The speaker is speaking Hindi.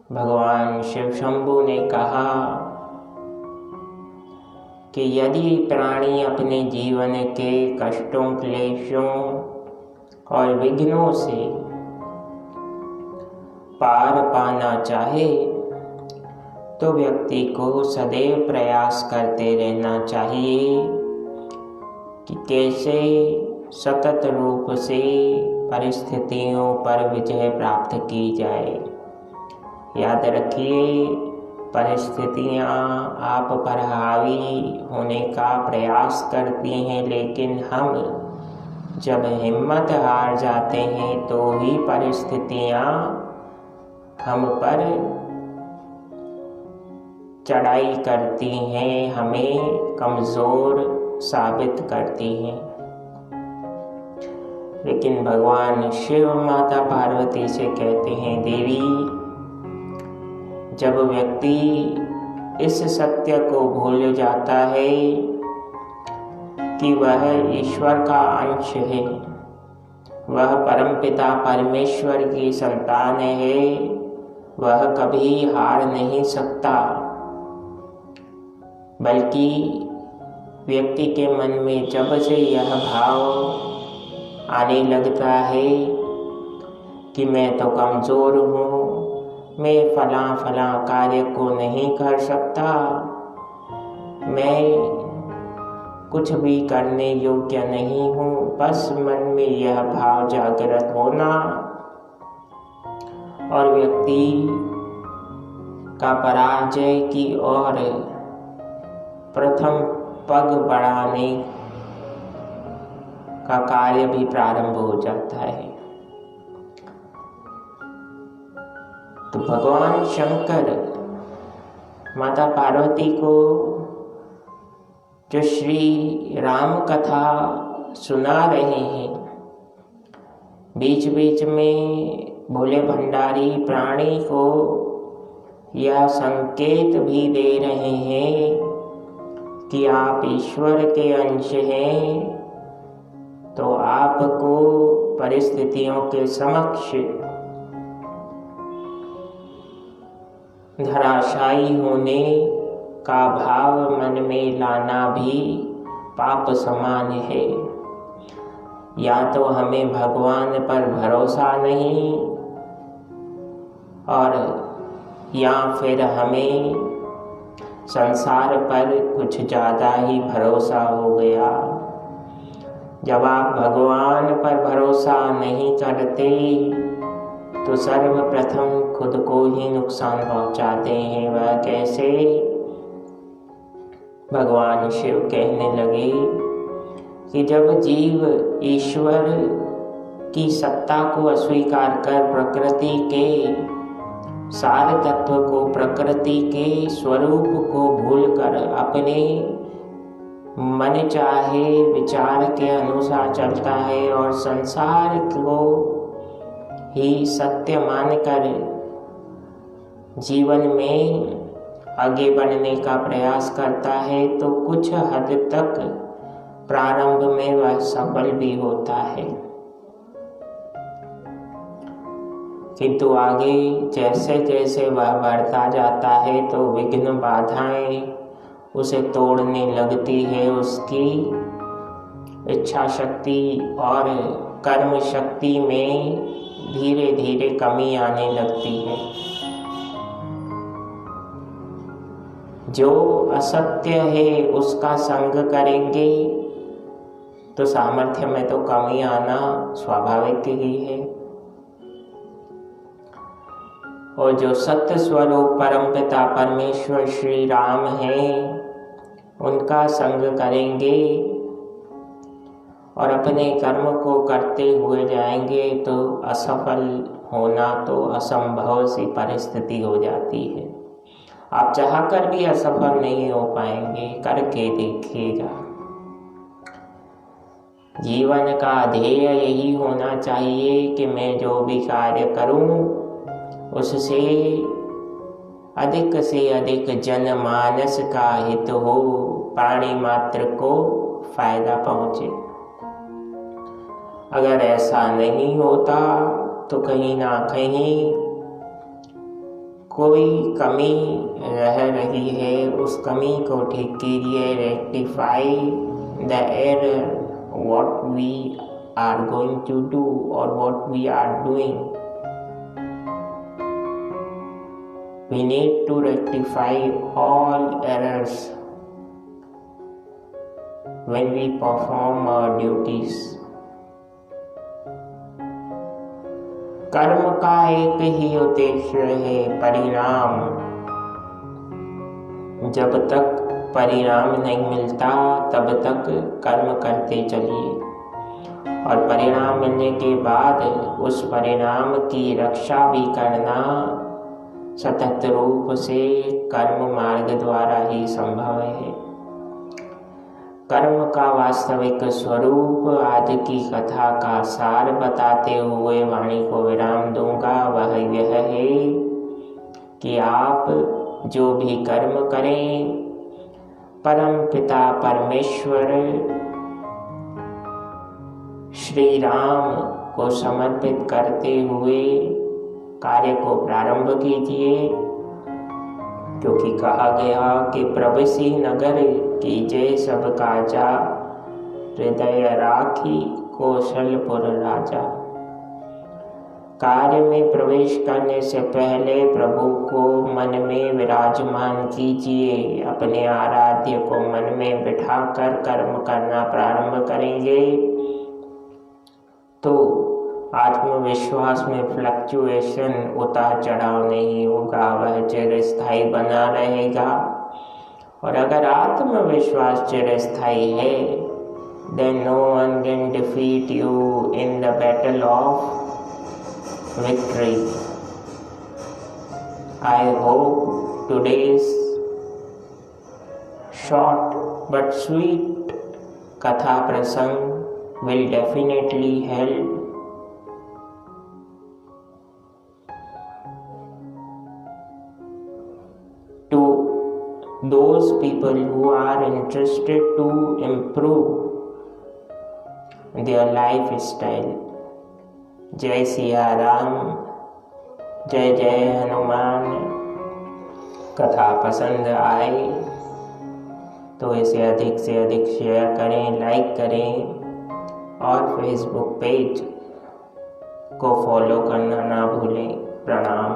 भगवान शिव शंभु ने कहा कि यदि प्राणी अपने जीवन के कष्टों, क्लेशों और विघ्नों से पार पाना चाहे तो व्यक्ति को सदैव प्रयास करते रहना चाहिए कि कैसे सतत रूप से परिस्थितियों पर विजय प्राप्त की जाए। याद रखिए, परिस्थितियाँ आप पर हावी होने का प्रयास करती हैं, लेकिन हम जब हिम्मत हार जाते हैं तो ही परिस्थितियाँ हम पर चढ़ाई करती हैं, हमें कमज़ोर साबित करती हैं। लेकिन भगवान शिव माता पार्वती से कहते हैं, देवी, जब व्यक्ति इस सत्य को भूल जाता है कि वह ईश्वर का अंश है, वह परमपिता परमेश्वर की संतान है, वह कभी हार नहीं सकता। बल्कि व्यक्ति के मन में जब से यह भाव आने लगता है कि मैं तो कमज़ोर हूँ, मैं फला कार्य को नहीं कर सकता, मैं कुछ भी करने योग्य नहीं हूँ, बस मन में यह भाव जागृत होना और व्यक्ति का पराजय की ओर प्रथम पग बढ़ाने का कार्य भी प्रारंभ हो जाता है। तो भगवान शंकर माता पार्वती को जो श्री राम कथा सुना रहे हैं, बीच बीच में भोले भंडारी प्राणी को यह संकेत भी दे रहे हैं कि आप ईश्वर के अंश हैं, तो आपको परिस्थितियों के समक्ष धराशायी होने का भाव मन में लाना भी पाप समान है। या तो हमें भगवान पर भरोसा नहीं, और या फिर हमें संसार पर कुछ ज़्यादा ही भरोसा हो गया। जब आप भगवान पर भरोसा नहीं करते तो सर्वप्रथम खुद को ही नुकसान पहुंचाते हैं। वह कैसे? भगवान शिव कहने लगे कि जब जीव ईश्वर की सत्ता को अस्वीकार कर प्रकृति के सार तत्व को, प्रकृति के स्वरूप को भूलकर अपने मन चाहे विचार के अनुसार चलता है और संसार को ही सत्य मानकर जीवन में आगे बढ़ने का प्रयास करता है, तो कुछ हद तक प्रारंभ में वह सफल भी होता है, किंतु आगे जैसे जैसे वह बढ़ता जाता है तो विघ्न बाधाएं उसे तोड़ने लगती है। उसकी इच्छा शक्ति और कर्म शक्ति में धीरे धीरे कमी आने लगती है। जो असत्य है उसका संग करेंगे तो सामर्थ्य में तो कमी आना स्वाभाविक ही है, और जो सत्य स्वरूप परमपिता परमेश्वर श्री राम हैं, उनका संग करेंगे और अपने कर्म को करते हुए जाएंगे तो असफल होना तो असंभव सी परिस्थिति हो जाती है। आप चाहकर भी असफल नहीं हो पाएंगे, करके देखिएगा। जीवन का ध्येय यही होना चाहिए कि मैं जो भी कार्य करूं उससे अधिक से अधिक जनमानस का हित हो, प्राणी मात्र को फायदा पहुंचे। अगर ऐसा नहीं होता तो कहीं ना कहीं कोई कमी रह रही है, उस कमी को ठीक कीजिए, rectify the error what we are going to do or what we are doing. We need to rectify all errors when we perform our duties. कर्म का एक ही उद्देश्य है, परिणाम। जब तक परिणाम नहीं मिलता तब तक कर्म करते चलिए, और परिणाम मिलने के बाद उस परिणाम की रक्षा भी करना सतत रूप से कर्म मार्ग द्वारा ही संभव है। कर्म का वास्तविक स्वरूप आज की कथा का सार बताते हुए वाणी को विराम दूंगा। वह यह है कि आप जो भी कर्म करें, परम पिता परमेश्वर श्री राम को समर्पित करते हुए कार्य को प्रारंभ कीजिए, क्योंकि कहा गया कि प्रवेशी नगर कीजिए सब काजा, हृदय राखी कौशलपुर राजा। कार्य में प्रवेश करने से पहले प्रभु को मन में विराजमान कीजिए। अपने आराध्य को मन में बिठाकर कर्म करना प्रारंभ करेंगे तो आत्मविश्वास में फ्लक्चुएशन, उतार चढ़ाव नहीं होगा, वह चिरस्थायी बना रहेगा। और अगर आत्मविश्वास चिरस्थायी है, then no one can defeat you in the battle of victory. I hope today's short but sweet katha prasang will definitely help to those people who are interested to improve their lifestyle. जय सिया राम, जय जय हनुमान। कथा पसंद आए तो इसे अधिक से अधिक शेयर करें, लाइक करें और फेसबुक पेज को फॉलो करना ना भूलें। प्रणाम।